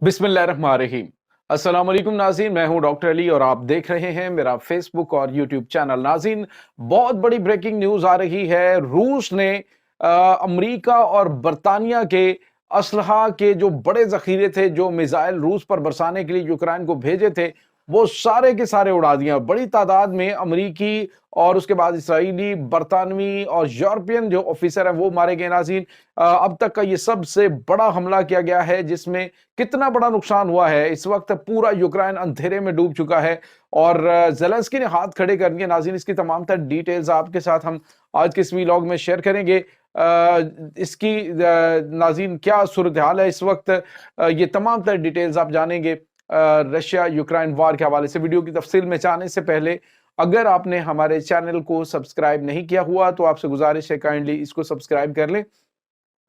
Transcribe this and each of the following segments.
बिस्मिल्लाहिर्रहमानिर्रहीम। अस्सलाम वालेकुम नाज़रीन, मैं हूं डॉक्टर अली और आप देख रहे हैं मेरा फेसबुक और यूट्यूब चैनल। नाज़रीन, बहुत बड़ी ब्रेकिंग न्यूज़ आ रही है। रूस ने अमेरिका और बरतानिया के असलहा के जो बड़े ज़ख़ीरे थे, जो मिसाइल रूस पर बरसाने के लिए यूक्रेन को भेजे थे, वो सारे के सारे उड़ा दिए। बड़ी तादाद में अमरीकी और उसके बाद इसराइली, बरतानवी और यूरोपियन जो ऑफिसर हैं वो मारे गए। नाज़रीन, अब तक का ये सबसे बड़ा हमला किया गया है, जिसमें कितना बड़ा नुकसान हुआ है। इस वक्त पूरा यूक्रेन अंधेरे में डूब चुका है और ज़ेलेंस्की ने हाथ खड़े कर दिए। नाज़रीन, इसकी तमाम तर डिटेल्स आपके साथ हम आज के इस वीलॉग में शेयर करेंगे। इसकी नाज़रीन क्या सूरत हाल है इस वक्त, ये तमाम तर डिटेल्स आप जानेंगे रशिया यूक्रेन वार के हवाले से। वीडियो की तफसील में जाने से पहले अगर आपने हमारे चैनल को सब्सक्राइब नहीं किया हुआ तो आपसे गुजारिश है काइंडली इसको सब्सक्राइब कर लें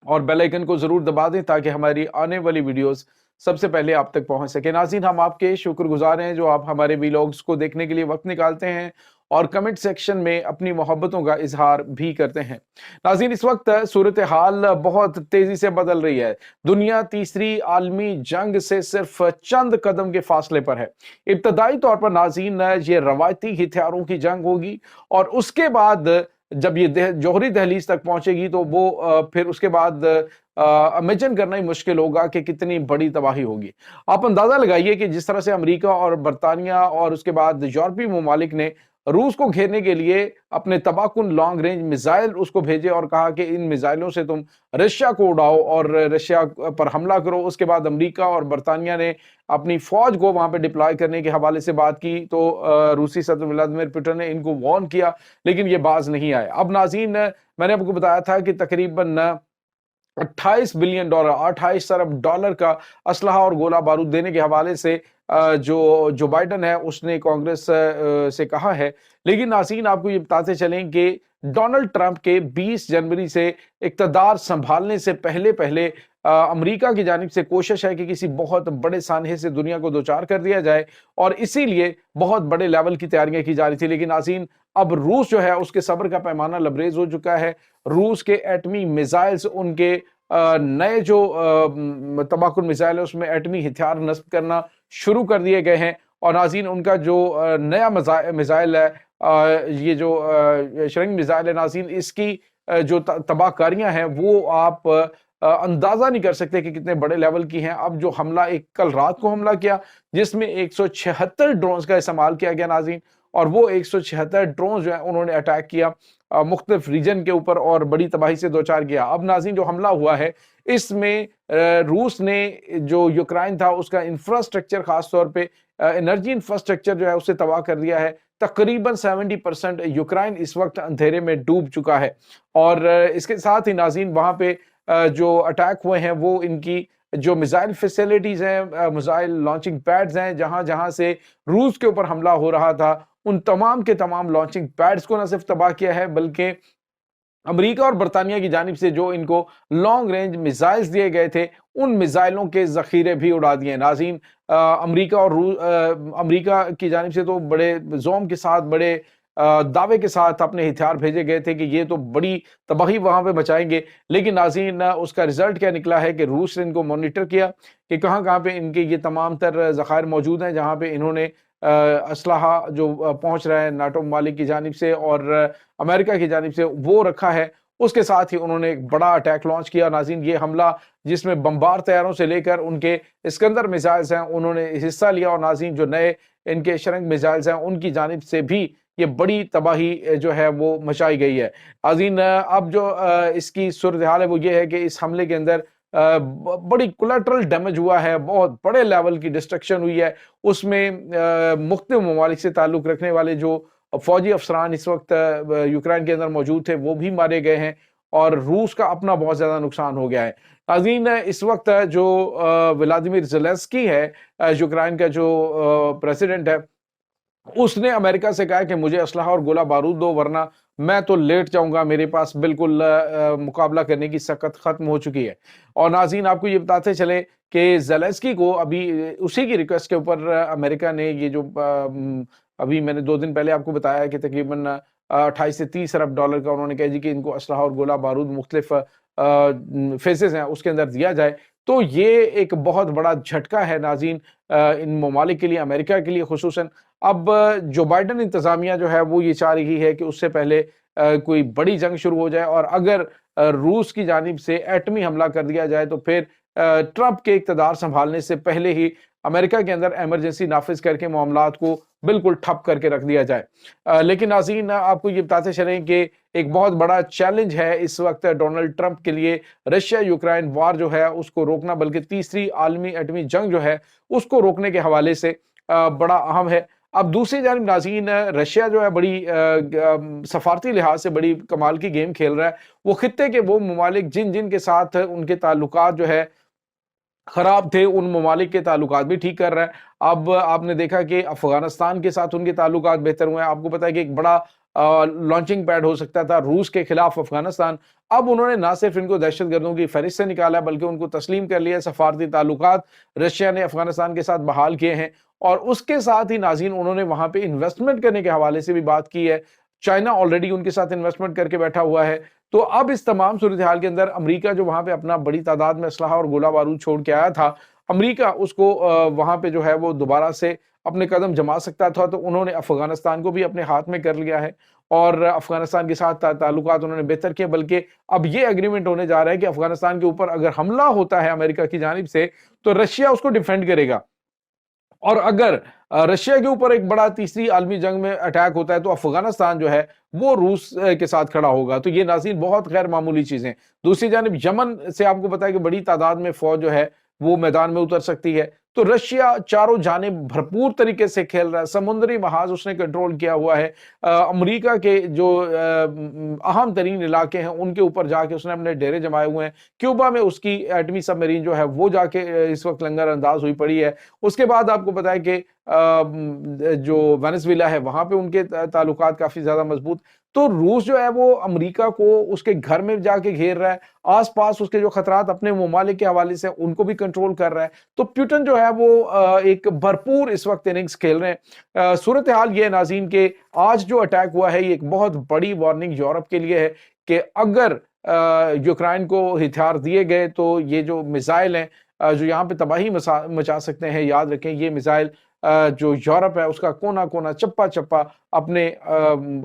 और बेल आइकन को जरूर दबा दें ताकि हमारी आने वाली वीडियोस सबसे पहले आप तक पहुंच सके। नाज़रीन, हम आपके शुक्रगुजार हैं जो आप हमारे वीलॉग्स को देखने के लिए वक्त निकालते हैं और कमेंट सेक्शन में अपनी मोहब्बतों का इजहार भी करते हैं। नाज़रीन, इस वक्त सूरत हाल बहुत तेजी से बदल रही है। दुनिया तीसरी आलमी जंग से सिर्फ चंद कदम के फासले पर है। इब्तदाई तौर पर नाज़रीन, ये रवायती हथियारों की जंग होगी और उसके बाद जब ये जौहरी दहलीज तक पहुंचेगी तो वो फिर उसके बाद इमेजिन करना ही मुश्किल होगा कि कितनी बड़ी तबाही होगी। आप अंदाजा लगाइए कि जिस तरह से अमेरिका और बरतानिया और उसके बाद यूरोपीय ममालिक ने रूस को घेरने के लिए अपने तबाहकुन लॉन्ग रेंज मिसाइल उसको भेजे और कहा कि इन मिसाइलों से तुम रशिया को उड़ाओ और रशिया पर हमला करो। उसके बाद अमेरिका और बरतानिया ने अपनी फौज को वहां पे डिप्लॉय करने के हवाले से बात की तो रूसी सदर व्लादिमीर पुतिन ने इनको वार्न किया, लेकिन ये बाज नहीं आए। अब नाज़रीन, मैंने आपको बताया था कि तकरीबन 28 बिलियन डॉलर, 28 अरब डॉलर का असलहा और गोला बारूद देने के हवाले से जो बाइडन है उसने कांग्रेस से कहा है। लेकिन नाज़रीन, आपको ये बताते चलें कि डोनाल्ड ट्रंप के 20 जनवरी से इक़्तिदार संभालने से पहले पहले अमेरिका की जानिब से कोशिश है कि किसी बहुत बड़े सानहे से दुनिया को दोचार कर दिया जाए और इसीलिए बहुत बड़े लेवल की तैयारियां की जा रही थी। लेकिन नाज़रीन, अब रूस जो है उसके सब्र का पैमाना लबरेज हो चुका है। रूस के एटमी मिसाइल्स, उनके नए जो तबाहकुन मिसाइल है उसमें एटमी हथियार नस्ब करना शुरू कर दिए गए हैं। और नाज़रीन, उनका जो नया मिसाइल है, ये जो शरंग मिसाइल है नाज़रीन, इसकी जो तबाहकारियां हैं वो आप अंदाजा नहीं कर सकते कि कितने बड़े लेवल की हैं। अब जो हमला एक कल रात को हमला किया जिसमें 176 ड्रोन्स का इस्तेमाल किया गया नाज़रीन, और वो 176 ड्रोन जो है उन्होंने अटैक किया मुख्तलिफ रीजन के ऊपर और बड़ी तबाही से दो चार किया। अब नाज़रीन, जो हमला हुआ है इसमें रूस ने जो यूक्रेन था उसका इंफ्रास्ट्रक्चर, खास तौर पे एनर्जी इंफ्रास्ट्रक्चर जो है उसे तबाह कर दिया है। तकरीबन 70% यूक्रेन इस वक्त अंधेरे में डूब चुका है और इसके साथ ही नाज़रीन वहां पे जो अटैक हुए हैं वो इनकी जो मिसाइल फैसिलिटीज हैं, मिसाइल लॉन्चिंग पैड्स हैं, जहां जहां से रूस के ऊपर हमला हो रहा था उन तमाम के तमाम लॉन्चिंग पैड्स को न सिर्फ तबाह किया है बल्कि अमेरिका और बरतानिया की जानिब से जो इनको लॉन्ग रेंज मिसाइल्स दिए गए थे उन मिसाइलों के जखीरे भी उड़ा दिए। नाज़रीन, अमेरिका की जानिब से तो बड़े जोम के साथ, बड़े दावे के साथ अपने हथियार भेजे गए थे कि ये तो बड़ी तबाही वहां पे मचाएंगे। लेकिन नाज़रीन, उसका रिजल्ट क्या निकला है कि रूस ने इनको मॉनिटर किया कि कहां कहां पे इनके ये तमाम तर ज़खायर मौजूद हैं, जहां पे इन्होंने असलहा जो पहुंच रहा है नाटो ममालिक की जानिब से और अमेरिका की जानिब से वो रखा है। उसके साथ ही उन्होंने एक बड़ा अटैक लॉन्च किया। नाज़रीन, ये हमला जिसमें बम्बार तैयारों से लेकर उनके इस्कंदर मिसाइल्स हैं उन्होंने हिस्सा लिया और नाज़रीन जो नए इनके शरंग मिसाइल्स हैं उनकी जानिब से भी ये बड़ी तबाही जो है वो मचाई गई है। नाज़रीन, अब जो इसकी सूरत हाल है वो ये है कि इस हमले के अंदर बड़ी कोलैटरल डैमेज हुआ है, बहुत बड़े लेवल की डिस्ट्रक्शन हुई है। उसमें मुख्तलिफ ममालिक से ताल्लुक़ रखने वाले जो फौजी अफसरान इस वक्त यूक्रेन के अंदर मौजूद थे वो भी मारे गए हैं और रूस का अपना बहुत ज़्यादा नुकसान हो गया है। नाज़रीन, इस वक्त जो व्लादिमीर ज़ेलेंस्की है, यूक्रेन का जो प्रेसिडेंट है, उसने अमेरिका से कहा कि मुझे असलहा और गोला बारूद दो वरना मैं तो लेट जाऊंगा, मेरे पास बिल्कुल मुकाबला करने की सकत खत्म हो चुकी है। और नाज़रीन, आपको ये बताते चले कि ज़ेलेंस्की को अभी उसी की रिक्वेस्ट के ऊपर अमेरिका ने ये जो अभी मैंने 2 दिन पहले आपको बताया कि तकरीबन 28 से 30 अरब डॉलर का उन्होंने कहा जी कि इनको असलहा और गोला बारूद मुख्तलिफ फेजेस हैं उसके अंदर दिया जाए, तो ये एक बहुत बड़ा झटका है नाज़रीन इन ममालिक के लिए, अमेरिका के लिए खुसूसन। अब जो बाइडेन इंतज़ामिया जो है वो ये चाह रही है कि उससे पहले कोई बड़ी जंग शुरू हो जाए, और अगर रूस की जानिब से एटमी हमला कर दिया जाए तो फिर ट्रंप के इक़्तिदार संभालने से पहले ही अमेरिका के अंदर इमरजेंसी नाफ़िज़ करके मामलात को बिल्कुल ठप करके रख दिया जाए। लेकिन नाज़रीन आपको ये बताते चलें कि एक बहुत बड़ा चैलेंज है इस वक्त डोनाल्ड ट्रंप के लिए रशिया यूक्रेन वार जो है उसको रोकना, बल्कि तीसरी आलमी एटमी जंग जो है उसको रोकने के हवाले से बड़ा अहम है। अब दूसरी जानिब नाज़रीन रशिया जो है बड़ी सफारती लिहाज से बड़ी कमाल की गेम खेल रहा है। वो खित्ते के वो ममालिक जिन के साथ उनके ताल्लुकात जो है खराब थे, उन ममालिक के ताल्लुकात भी ठीक कर रहा है। अब आपने देखा कि अफ़गानिस्तान के साथ उनके ताल्लुकात बेहतर हुए हैं। आपको पता है कि एक बड़ा लॉन्चिंग पैड हो सकता था रूस के खिलाफ अफ़गानिस्तान। अब उन्होंने ना सिर्फ़ इनको दहशतगर्दों की फ़हरिस्त से निकाला है, बल्कि उनको तस्लीम कर लिया है। सफ़ारती ताल्लुकात रशिया ने अफ़गानिस्तान के साथ बहाल किए हैं, और उसके साथ ही नाज़रीन उन्होंने वहाँ पे इन्वेस्टमेंट करने के हवाले से भी बात की है। चाइना ऑलरेडी उनके साथ इन्वेस्टमेंट करके बैठा हुआ है। तो अब इस तमाम सूरत-ए-हाल के अंदर अमेरिका जो वहाँ पे अपना बड़ी तादाद में असलहा और गोला बारूद छोड़ के आया था, अमेरिका उसको वहाँ पे जो है वो दोबारा से अपने कदम जमा सकता था, तो उन्होंने अफ़गानिस्तान को भी अपने हाथ में कर लिया है, और अफ़गानिस्तान के साथ ताल्लुकात उन्होंने बेहतर किए। बल्कि अब ये एग्रीमेंट होने जा रहा है कि अफ़गानिस्तान के ऊपर अगर हमला होता है अमेरिका की जानिब से, तो रशिया उसको डिफेंड करेगा। और अगर रशिया के ऊपर एक बड़ा तीसरी आलमी जंग में अटैक होता है, तो अफगानिस्तान जो है वो रूस के साथ खड़ा होगा। तो ये नाज़रीन बहुत गैर मामूली चीजें। दूसरी जानिब यमन से आपको पता है कि बड़ी तादाद में फौज जो है वो मैदान में उतर सकती है। तो रशिया चारों जानिब भरपूर तरीके से खेल रहा है, समुद्री महाज उसने कंट्रोल किया हुआ है। अमेरिका के जो अहम तरीन इलाके हैं उनके ऊपर जाके उसने अपने डेरे जमाए हुए हैं। क्यूबा में उसकी एटमी सबमरीन जो है वो जाके इस वक्त लंगर अंदाज हुई पड़ी है। उसके बाद आपको पता है कि जो वेनेजुएला है वहां पे उनके ताल्लुकात काफी ज्यादा मजबूत। तो रूस जो है वो अमेरिका को उसके घर में जाके घेर रहा है, आसपास उसके जो खतरात अपने ममालिक के हवाले से उनको भी कंट्रोल कर रहा है। तो पुतिन जो है वो एक भरपूर इस वक्त इनिंग्स खेल रहे हैं। सूरत हाल ये नाज़रीन के आज जो अटैक हुआ है ये एक बहुत बड़ी वार्निंग यूरोप के लिए है कि अगर यूक्रेन को हथियार दिए गए तो ये जो मिसाइल हैं जो यहाँ पे तबाही मचा सकते हैं, याद रखें ये मिसाइल जो यूरोप है उसका कोना कोना चप्पा चप्पा अपने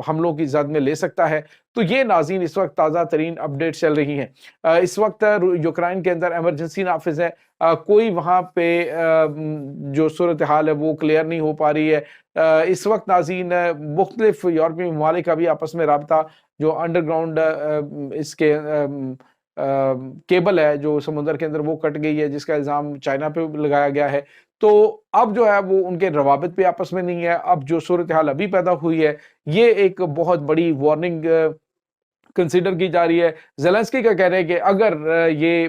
हमलों की जद में ले सकता है। तो ये नाज़रीन इस वक्त ताज़ा तरीन अपडेट चल रही हैं। इस वक्त यूक्रेन के अंदर इमरजेंसी नाफिज है, कोई वहाँ पे जो सूरत हाल है वो क्लियर नहीं हो पा रही है। इस वक्त नाज़रीन मुख्तलिफ यूरोपीय ममालिक का भी आपस में राबता जो अंडरग्राउंड इसके केबल है जो समुद्र के अंदर वो कट गई है, जिसका इल्ज़ाम चाइना पे लगाया गया है। तो अब जो है वो उनके रवाबित भी आपस में नहीं है। अब जो सूरत हाल अभी पैदा हुई है ये एक बहुत बड़ी वार्निंग कंसीडर की जा रही है। ज़ेलेंस्की का कहना है कि अगर ये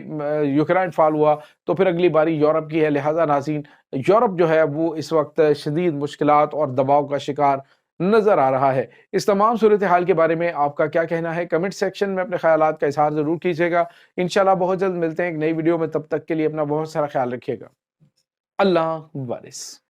यूक्रेन फाल हुआ तो फिर अगली बारी यूरोप की है। लिहाजा नाज़रीन यूरोप जो है वो इस वक्त शदीद मुश्किलात और दबाव का शिकार नजर आ रहा है। इस तमाम सूरत हाल के बारे में आपका क्या कहना है? कमेंट सेक्शन में अपने ख्यालात का इज़हार ज़रूर कीजिएगा। इंशाल्लाह बहुत जल्द मिलते हैं एक नई वीडियो में, तब तक के लिए अपना बहुत सारा ख्याल रखिएगा। अल्लाह वारिस।